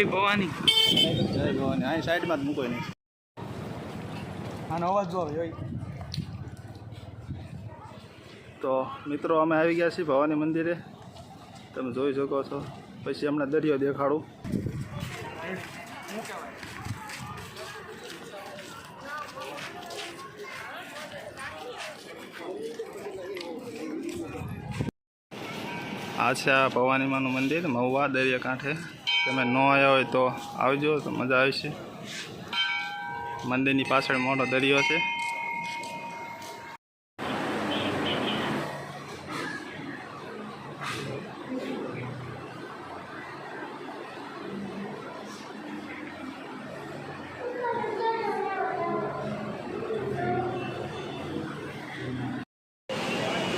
ભવાની. જય ભવાની. અહીં સાઈડમાં જ મૂકો નહીં. આનો અવાજ જો હોય. તો મિત્રો અમે આવી ગયા છીએ ભવાની મંદિરે. તમે જોઈ શકો છો. પછી હમણાં દરિયો દેખાડું. આ છે આ ભવાની માનું મંદિર મહુવા દરિયા કાંઠે. તમે ન આવ્યા હોય તો આવજો, તો મજા આવશે. મંદિરની પાછળ મોટો દરિયો છે.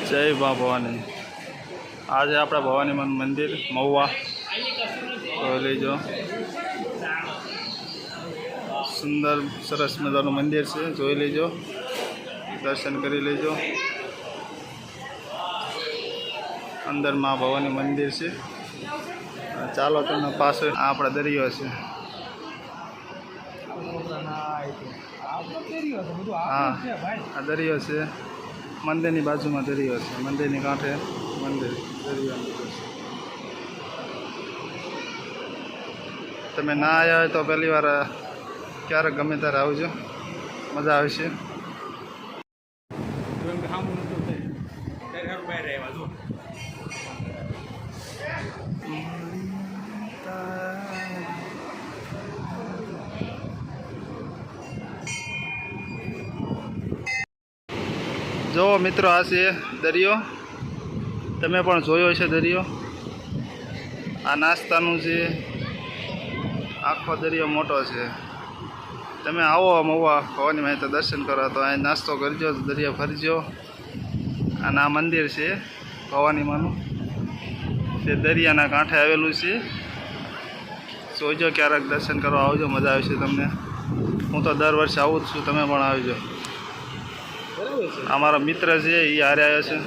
જય બા ભવાની. આજે આપણા ભવાની માનું મંદિર મહુવા લેજો. સુંદર સરસ મજાનું મંદિર છે, જોઈ લેજો, દર્શન કરી લેજો. અંદર માં ભવાની મંદિર છે. ચાલો તમને પાસે આપણા દરિયો છે. હા, આ દરિયો છે. મંદિરની બાજુમાં દરિયો છે. મંદિરની કાંઠે મંદિર, દરિયો. તમે ના આવ્યા હોય તો પહેલી વાર ક્યારેક ગમે ત્યારે આવજો, મજા આવશે. જો મિત્રો, આ છે દરિયો. તમે પણ જોયો છે દરિયો. આ નાસ્તાનું છે. આખો દરિયો મોટો છે. તમે આવો મહુવા ભવાની માં તો દર્શન કરો, તો અહીં નાસ્તો કરજો, દરિયો ફરજો. અને આ મંદિર છે ભવાની માનું, તે દરિયાના કાંઠે આવેલું છે. જોજો, ક્યારેક દર્શન કરવા આવજો, મજા આવશે તમને. હું તો દર વર્ષે આવું જ છું, તમે પણ આવજો. અમારો મિત્ર છે, એ હારે આવ્યો છે.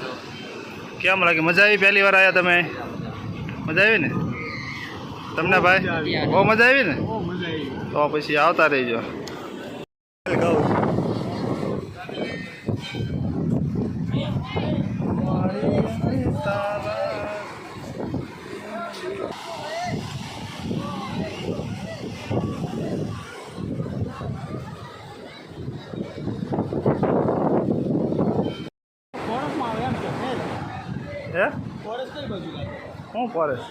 કેમ લાગે? મજા આવી? પહેલી વાર આવ્યા તમે? મજા આવી ને તમને ભાઈ? બહુ મજા આવી ને? તો પછી આવતા રહીજો. હે? ફોરેસ્ટ કઈ બાજુ લાગે? હું ફોરેસ્ટ